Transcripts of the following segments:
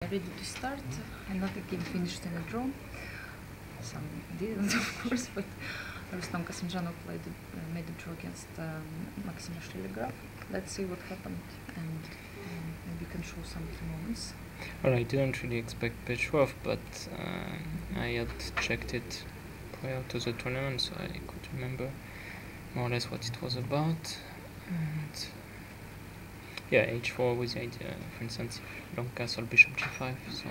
Ready to start. Another game finished in a draw. Some didn't, of course, but Kasimdzhanov made a draw against Vachier-Lagrave. Let's see what happened, and maybe you can show some key moments. Well, I didn't really expect Vachier-Lagrave, but I had checked it prior to the tournament, so I could remember more or less what it was about. And yeah, h4 with the idea, for instance, long castle, bishop g5, so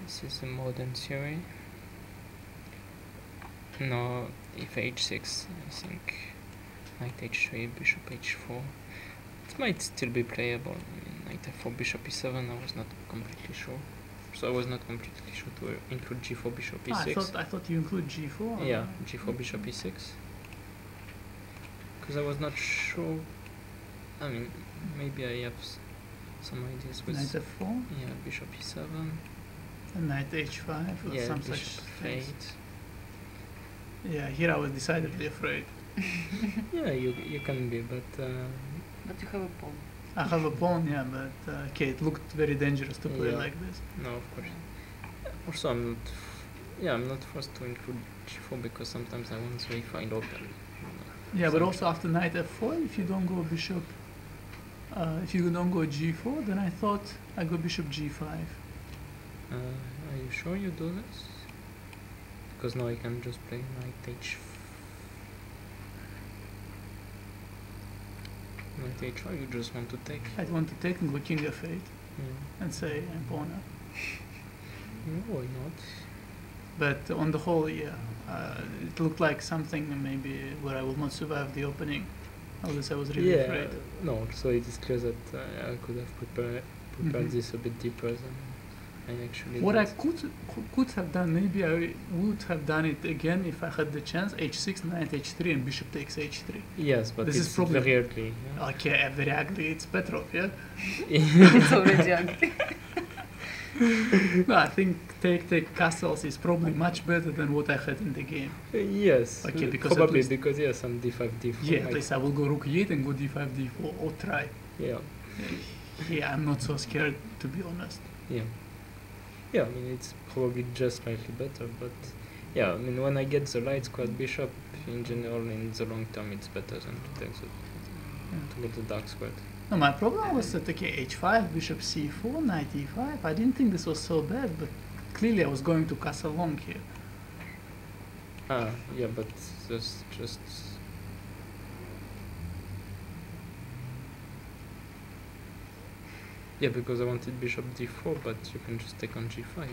this is the modern theory. No, if h6, I think knight h3, bishop h4. It might still be playable. I mean, knight f4, bishop e7, I was not completely sure. So I was not completely sure to include g4, bishop e6. I thought you include g4. Yeah, g4, bishop e6. Because I was not sure. I mean, maybe I have some ideas with knight f4. Yeah, bishop e7. And knight h5 or Yeah, some bishop such things. f8. Yeah, here I was decidedly afraid. Yeah, you can be, but But you have a pawn. I have a pawn, yeah, but okay, it looked very dangerous to play Yeah. like this. no, of course. Also, I'm not forced to include g4 because sometimes I want to find open. Yeah, but also after knight f4, if you don't go bishop, if you don't go g4, then I thought I go bishop g5. Are you sure you do this? Because now I can just play knight h. Knight h5, you just want to take. I want to take and go king f8 Yeah. and say I'm pawn up. Yeah, why not? But on the whole, yeah, it looked like something maybe where I will not survive the opening. Although I was really afraid. No, so it is clear that I could have prepared Mhm. this a bit deeper than I actually What did. I could have done, maybe I would have done it again if I had the chance. H6, knight h3, and bishop takes h3. Yes, but This is it's probably- very ugly. Yeah? Okay, very ugly. It's Petrov, yeah. It's already ugly. No, I think take castles is probably much better than what I had in the game. Yes, Okay, because at probably least- because yeah, some d5, d4. Yeah, at like- least I will go rook e8 and go d5, d4, or try. yeah, Yeah, I'm not so scared, to be honest. yeah, yeah. I mean, it's probably just slightly better, but yeah, I mean, when I get the light squared bishop, in general, in the long term, it's better than to take the to get the dark squared. No, my problem was that, okay, h5, bishop c4, knight e5. I didn't think this was so bad, but clearly I was going to castle long here. Ah, yeah, but just yeah, because I wanted bishop d4, but you can just take on g5.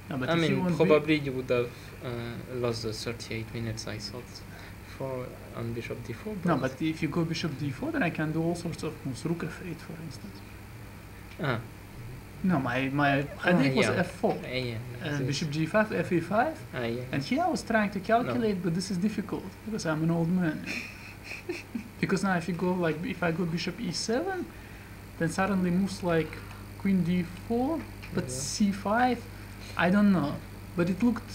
No, but I if you mean, want probably you would have lost the 38 minutes I thought for on bishop d4. But No, but if you go bishop d4, then I can do all sorts of moves. Rook f8, for instance. ah, No, my headache was yeah. f4. Yeah, And bishop g5, fe5. yeah. And here I was trying to calculate, but this is difficult because I'm an old man. Because now if you go like, if I go bishop e7, then suddenly moves like queen d4, but Yeah. c5, I don't know. But it looked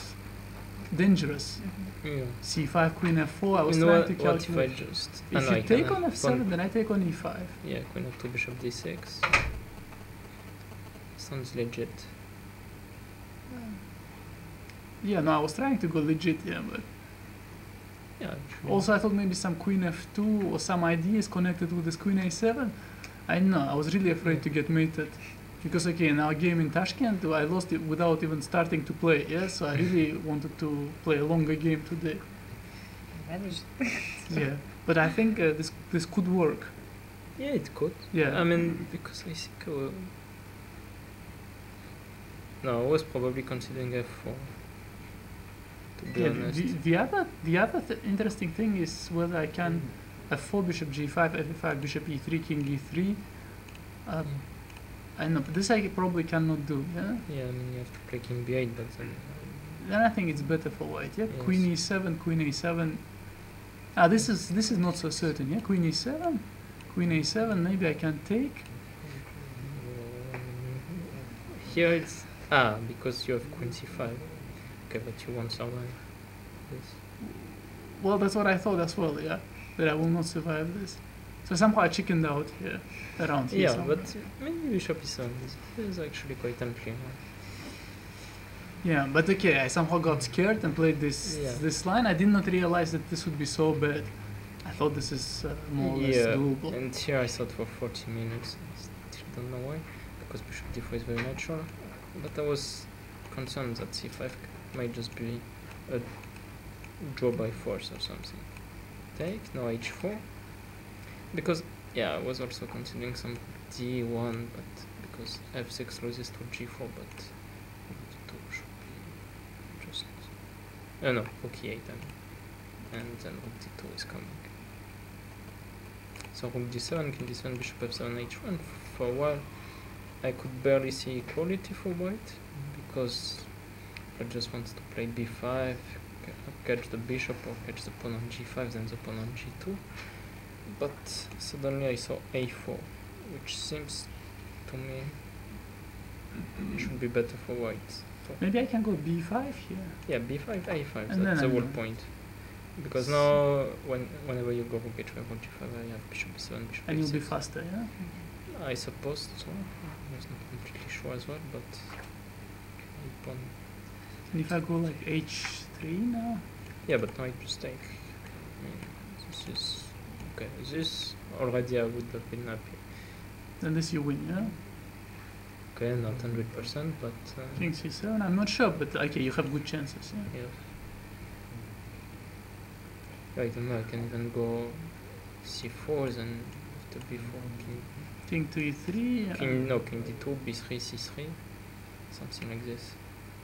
dangerous. Yeah. c5, queen f4, I was You know trying what, to what if I calculate. just If no, I you take can on have f7, then I take on e5. yeah, queen f2, bishop d6 sounds legit. Yeah, no, I was trying to go legit, yeah, but Yeah, true. also I thought maybe some queen f2 or some ideas connected with this queen a7. I know, I was really afraid to get mated. Because, okay, in our game in Tashkent, I lost it without even starting to play, yeah? So I really wanted to play a longer game today. Managed. Yeah, but I think this could work. Yeah, it could. Yeah. I mean, because I think no, I was probably considering f4. To be Yeah, honest. the other interesting thing is whether I can f4, bishop g5, f5, bishop e3, king e3. I know, but this I probably cannot do, yeah? Yeah, I mean you have to play king b8, but Then I think it's better for white, yeah? Yes. Queen e7, queen a7. Ah, this is not so certain, yeah? Queen e7, queen a7, maybe I can take. here it's because you have queen c5. Okay, but you won't survive this. Well, that's what I thought as well, yeah? That I will not survive this. So somehow I chickened out here, around here. Yeah, somewhere. but maybe bishop e7 is actually quite unclear. Yeah, but okay, I somehow got scared and played this Yeah. this line. I did not realize that this would be so bad. I thought this is more or less doable. And here I thought for 40 minutes. I still don't know why, because bishop d4 is very natural. But I was concerned that c5 might just be a draw by force or something. Take, no h4. Because, yeah, I was also considering some d1, but because f6 loses to g4, but d2 should be just... no, rook e8 and then rook d2 is coming. So rook d7, king d7, bishop f7, h1. For a while, I could barely see equality for white, because I just wanted to play b5, catch the bishop or catch the pawn on g5, then the pawn on g2. But suddenly I saw a4, which seems to me should be better for white. So Maybe I can go b5 here. yeah, b5, a5, And that's then the I whole know. point. Because now, whenever you go rook h5, rook g5, I have bishop e7, bishop And you'll be a6. faster, yeah? I suppose so. I was not completely sure as well, but okay, pawn. And if I go like h3 now? Yeah, but now I just take. I mean, this is okay. This already I would have been happy. Then this you win, yeah? Okay, not 100%, but King c7, I'm not sure, but okay, you have good chances, yeah? yeah. I don't know. I can even go c4, then after b4, King to e3. king d2, b3, c3, something like this.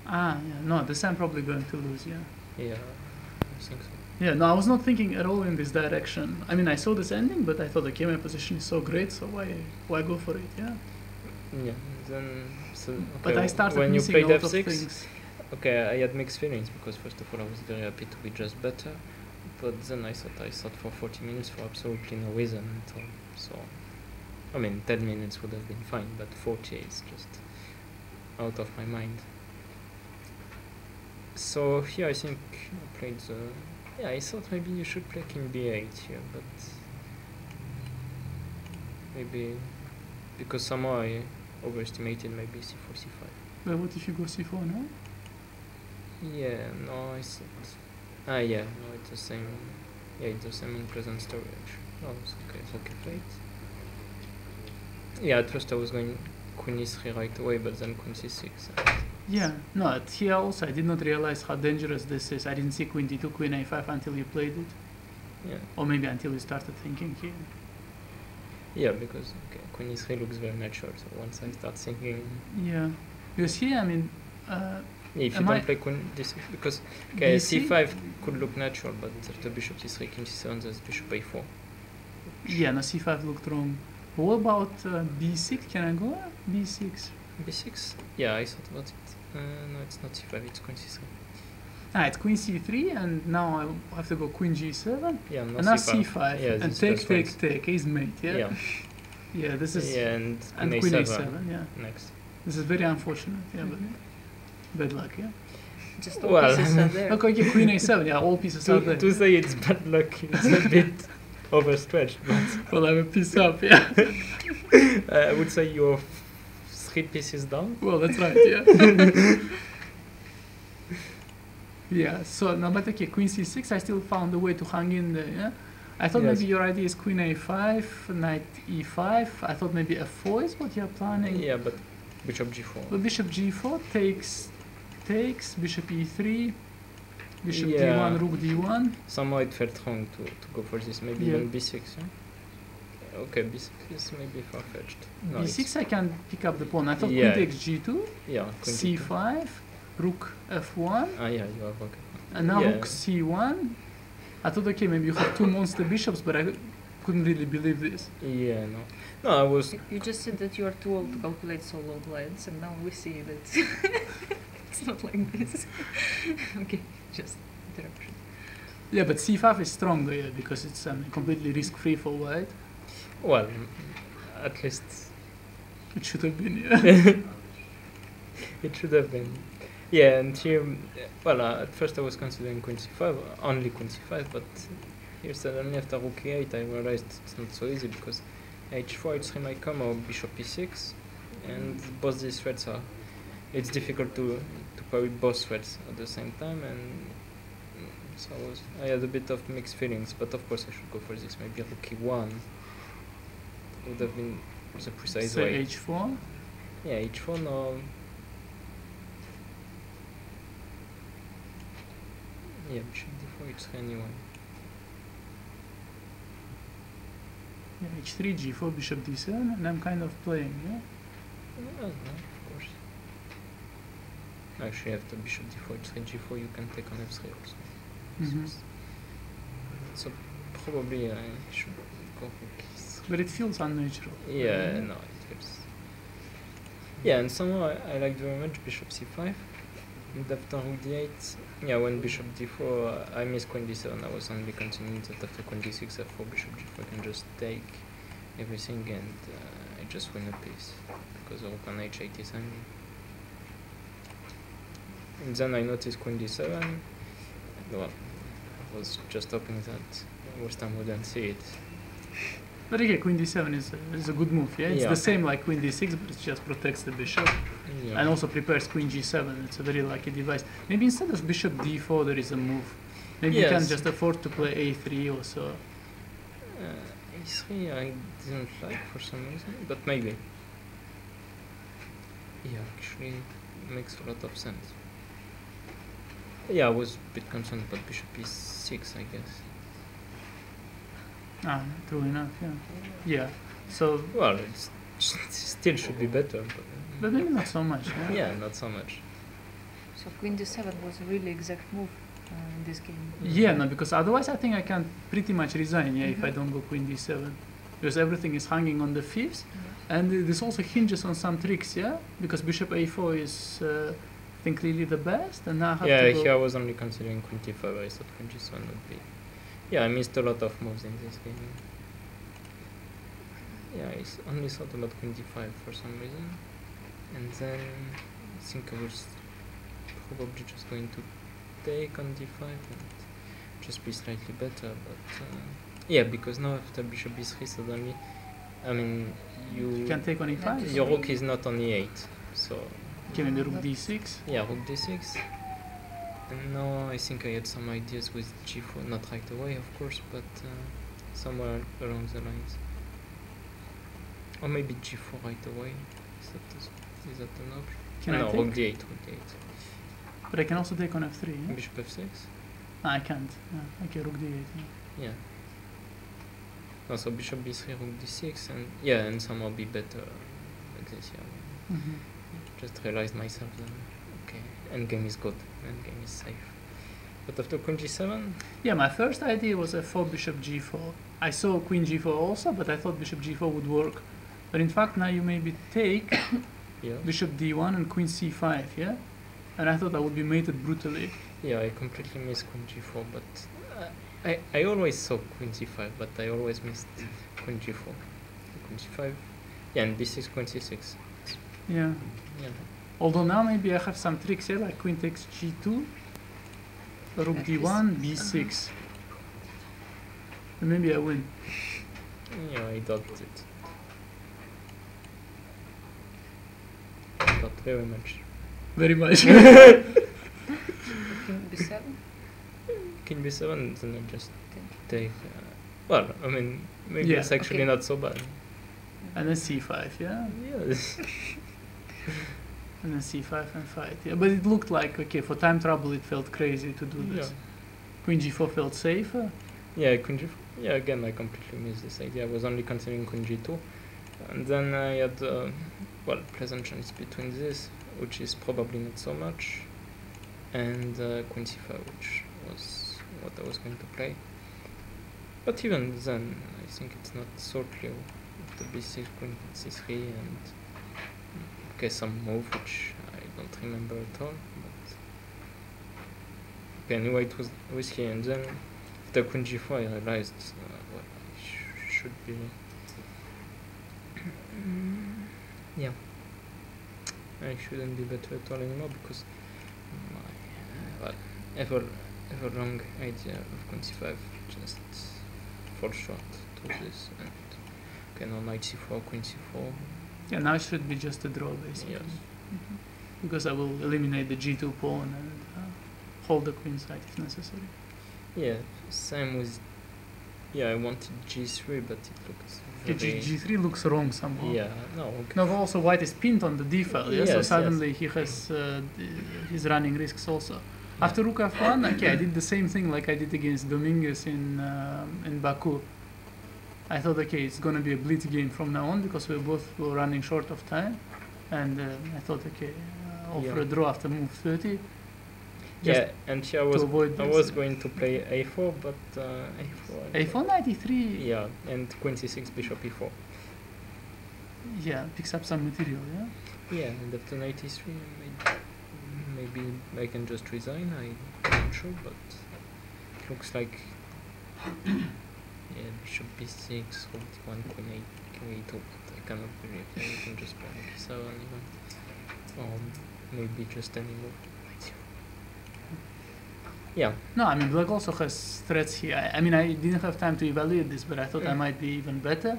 Ah, yeah, no, this I'm probably going to lose, yeah. Yeah, I think so. Yeah, no, I was not thinking at all in this direction. I mean, I saw this ending, but I thought, okay, my position is so great, so why go for it, yeah? Yeah. Then so okay, But I started when you missing played a lot of f6. things. Okay, I had mixed feelings because first of all I was very happy to be just better, but then I thought for 40 minutes for absolutely no reason at all. So, I mean, 10 minutes would have been fine, but 40 is just out of my mind. So here I think I played the... Yeah, I thought maybe you should play king b8 here, but maybe because somehow I overestimated maybe c4, c5. But what if you go c4 now? Yeah, no, I thought... Ah, yeah, no, it's the same... Yeah, it's the same unpleasant story, actually. Oh, it's okay, it's okay, right? Yeah, at first I was going queen e3 right away, but then queen c6. Yeah, no, here also I did not realize how dangerous this is. I didn't see queen d2, queen a5 until you played it. Yeah, Or maybe until you started thinking here. yeah, because okay, queen e3 looks very natural, so once I start thinking... Yeah, because here, I mean, If you Am don't I- play queen d6, because okay, BC? c5 could look natural, but after bishop c3, king c7, there's bishop a4. yeah, no, c5 looked wrong. What about b6? Can I go b6? b6? Yeah, I thought about it. No, it's not c5, it's queen c3. Ah, it's queen c3, and now I have to go queen g7, Yeah, no and now c5. c5, Yeah, and this take, best take, friends. take, ace mate, yeah? Yeah, Yeah, this is, yeah, and and queen queen a7, a7, yeah. next. This is very unfortunate, yeah, but bad luck, yeah? Just all Well, pieces are there. Okay, queen a7, yeah, all pieces are there. To say it's bad luck is a bit overstretched, but Well, I'm a piece up, yeah. I would say you're 3 pieces down. Well, that's right, yeah. Yeah, so, no, but okay, queen c6, I still found a way to hang in there, yeah? I thought Yes. maybe your idea is queen a5, knight e5. I thought maybe f4 is what you're planning. Yeah, but bishop g4. But bishop g4 takes, bishop e3, bishop Yeah. d1, rook d1. Somehow it felt wrong to go for this. Maybe Yeah. even b6. Yeah? Okay, b6 is maybe far-fetched. No, b6 I can pick up the pawn. I thought Yeah. queen takes g2, yeah, queen g2. c5, rook f1, Ah, yeah, you have okay. and now Yeah. rook c1. I thought, okay, maybe you have two monster bishops, but I couldn't really believe this. Yeah, no, I was. You just said that you are too old to calculate so long lines, and now we see that it's not like this. Okay, just interruption. Yeah, but c5 is stronger, yeah, because it's completely risk-free for white. Well, at least It should have been, yeah. it should have been. Yeah, and here, well, at first I was considering queen c5, only queen c5, but here suddenly after rook e8 I realized it's not so easy because h4, h3 might come or bishop e6, and both these threats are. It's difficult to parry both threats at the same time, and so I had a bit of mixed feelings. But of course I should go for this. Maybe rook e1 would have been the precise way. Say h4. Yeah, h4 no. Yeah, bishop d4, h3 anyway. Yeah, h3, g4, bishop d7, and I'm kind of playing, yeah? No, of course. Actually, after bishop d4, h3, g4, you can take on f3 also. Mhm. So probably I should go rook e3. But it feels unnatural. Yeah, no, it feels. Yeah, and somehow I liked very much bishop c5. And after rook d8, yeah, when bishop d4, I missed queen d7. I was only continuing that after queen d6, f4, bishop g4, I can just take everything and I just win a piece because rook on h8 is hanging. And then I noticed queen d7. Well, I was just hoping that Westham wouldn't see it. But again, queen d7 is a good move, yeah? It's Yeah. the same like queen d6, but it just protects the bishop. Yeah. And also prepares queen g7. It's a very lucky device. Maybe instead of bishop d4, there is a move. Maybe you can Yes. just afford to play a3 also. e3 I didn't like for some reason, but maybe. Yeah, actually makes a lot of sense. Yeah, I was a bit concerned about bishop e6, I guess. Ah, true enough, yeah. Yeah, so, Well, it still should be better, but maybe not so much, yeah? yeah, not so much. So queen d7 was a really exact move in this game. Yeah, no, because otherwise I think I can pretty much resign, yeah, if I Mhm. don't go queen d7. Because everything is hanging on the fifth, and this also hinges on some tricks, yeah? Because bishop a4 is, I think, really the best, and now I have Yeah, to go... here I was only considering queen t5, I thought queen g7 would be... Yeah, I missed a lot of moves in this game. Yeah, only thought about queen d5 for some reason. And then I think I was probably just going to take on d5 and just be slightly better, but yeah, because now after bishop b3 suddenly, I mean, You can take on e5? your rook is not on e8, so Okay, maybe rook d6? yeah, rook d6. And now I think I had some ideas with g4, not right away of course, but somewhere along the lines. Or maybe g4 right away. Is that an option? Can no, I rook take? d8, rook d8. But I can also take on f3, yeah? Bishop f6? No, I can't. Yeah. Okay, rook d8, yeah. Yeah. Also bishop b3, rook d6, and yeah, and somehow be better like this, yeah. Mhm. Just realized myself that, okay, endgame is good, endgame is safe. But after queen g7, Yeah, my first idea was f4, bishop g4. I saw queen g4 also, but I thought bishop g4 would work. But in fact, now you maybe take yeah, bishop d1 and queen c5, yeah? And I thought I would be mated brutally. yeah, I completely missed queen g4, but I always saw queen c5, but I always missed queen g4. Queen c5, yeah, and b6, queen c6. Yeah. Yeah, Although now maybe I have some tricks, yeah? Like queen takes g2, rook Like d1, this. b6. And maybe I win. yeah, I doubt it. Not very much. Very much. King b7. King b7, then I just take. Well, I mean, maybe Yeah. it's actually Okay. not so bad. And then c5, yeah? Yes. And then c5 and fight. Yeah, but it looked like, okay, for time trouble it felt crazy to do this. Yeah. Queen g4 felt safer. Yeah, queen g4. Yeah, again, I completely missed this idea. I was only considering queen g2. And then I had, well, pleasant choice between this, which is probably not so much, and queen c5, which was what I was going to play. But even then, I think it's not so clear. The b6, queen c3, and okay, some move which I don't remember at all. But okay, anyway, it was risky, and then after queen g4, I realized well, I should be. Yeah, I shouldn't be better at all anymore because my well, have a wrong idea of queen c5, just fall short to this, and okay, now knight c4, queen c4. Yeah, now it should be just a draw basically. Yes. Because I will eliminate the g2 pawn and hold the queen side if necessary. Yeah, same with. Yeah, I wanted g3, but it looks very. G3 looks wrong somehow. Yeah, no. Okay. No, also white is pinned on the d file, yeah? So Yes, suddenly he has he's running risks also. Yeah. After rook f1, okay, I did the same thing like I did against Dominguez in Baku. I thought, okay, it's gonna be a blitz game from now on because we both were running short of time, and I thought, okay, offer a draw after move 30. Yeah, and here I avoid was going to play a4, but a4. A4 93. Yeah, and queen c6, bishop e4. Yeah, picks up some material. Yeah. Yeah, and after knight e3, maybe I can just resign. I'm not sure, but it looks like yeah, bishop b6, rook d1, queen a2. But I cannot believe that you can just play b7 even, or maybe just any move. Yeah. No, I mean black also has threats here. I mean I didn't have time to evaluate this, but I thought I might be even better.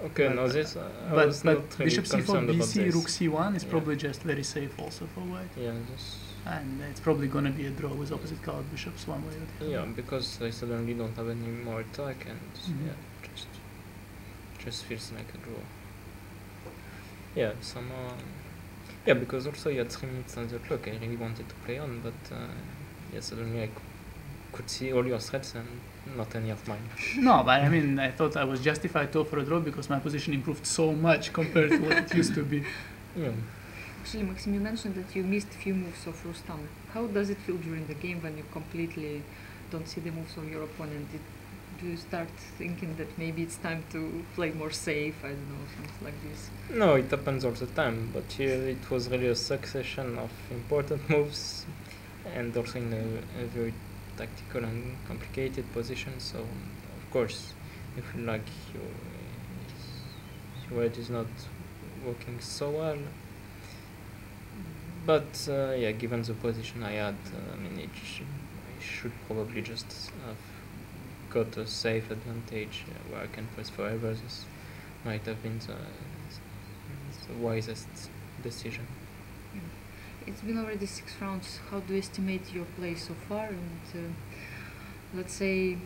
Okay, but, no, this I but was not really bishop c4, concerned about bc, this. rook c1 is Yeah. probably just very safe also for white. Yeah, this. And it's probably gonna be a draw with opposite colored bishops one way or the other. Yeah, because I suddenly don't have any more attack, and Mhm. yeah, just feels like a draw. Yeah, somehow. Yeah, because also you had 3 minutes on the clock. I really wanted to play on, but yeah, suddenly I could see all your threats and not any of mine. No, but I mean I thought I was justified to offer a draw because my position improved so much compared to what it used to be. Yeah. Actually, Maxim, you mentioned that you missed a few moves of Rustam. How does it feel during the game when you completely don't see the moves of your opponent? Do you start thinking that maybe it's time to play more safe? I don't know, something like this. No, it happens all the time, but here it was really a succession of important moves, and also in a very tactical and complicated position. So, of course, you feel like your head is not working so well. But yeah, given the position I had, I mean, I should probably just have got a safe advantage where I can press forever. This might have been the wisest decision. It's been already 6 rounds. How do you estimate your play so far? And let's say,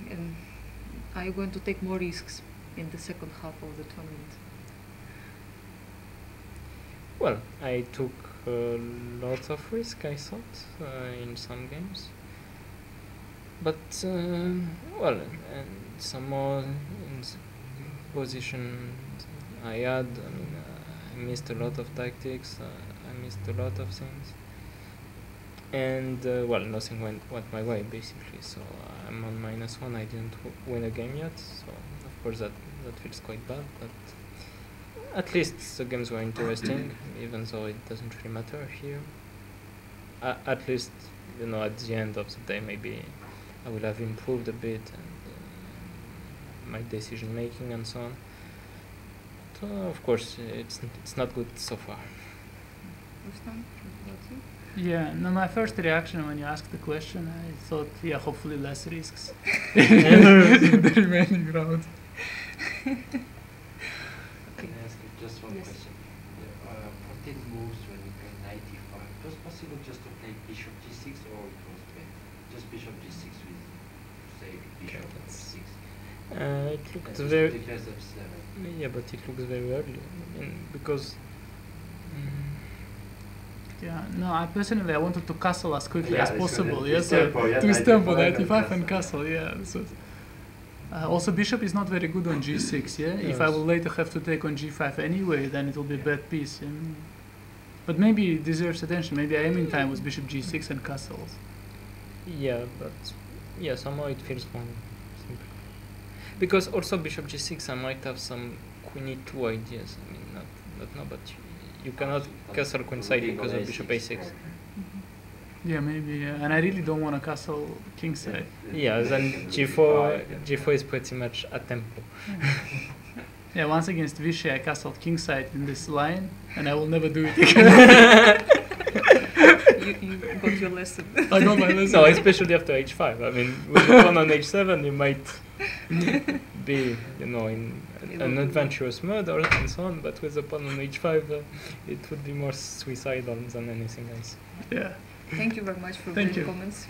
are you going to take more risks in the second half of the tournament? Well, I took lots of risk, I thought, in some games. But, well, and some more in the position I had, I mean, I missed a lot of tactics, I missed a lot of things. And, well, nothing went my way, basically, so I'm on -1, I didn't win a game yet, so of course that feels quite bad, but at least the games were interesting, even though it doesn't really matter here. At least, you know, at the end of the day, maybe I will have improved a bit, and my decision making and so on. So, of course, it's not good so far. Rustam, what about you? Yeah, no, my first reaction when you asked the question, I thought, yeah, hopefully less risks in the remaining rounds. Can I ask you just one Yes. question? The 14 moves when you play 95, it was possible just to play bishop g6 or it was better? Just bishop g6 with, say, bishop that's- f6. It looked And very... defense f7. Yeah, but it looks very early, I mean, because... Yeah, no, I personally I wanted to castle as quickly Yeah, as it's possible. gonna- Yeah, twist so tempo, yeah, twist tempo, 95 95 and and castle. Yeah. So, also, bishop is not very good on g6. Yeah, if I Yes. will later have to take on g5 anyway, then it will be a bad piece. But maybe it deserves attention. Maybe I am in time with bishop g6 and castles. Yeah, but yeah, somehow it feels wrong. Simply. Because also bishop g6, I might have some queen e2 ideas. I mean, not now, but you cannot castle queen side because of bishop a6. Yeah, maybe. Yeah. And I really don't want to castle king side. Yeah, then g4 is pretty much a tempo. Yeah, once against Vachier, I castled king side in this line, and I will never do it again. you got your lesson. I got my lesson. No, especially after h5. I mean, with the pawn on h7, you might be, in an adventurous mode and so on, but with the pawn on h5, it would be more suicidal than anything else. Yeah. Thank you very much for Thank the you. comments.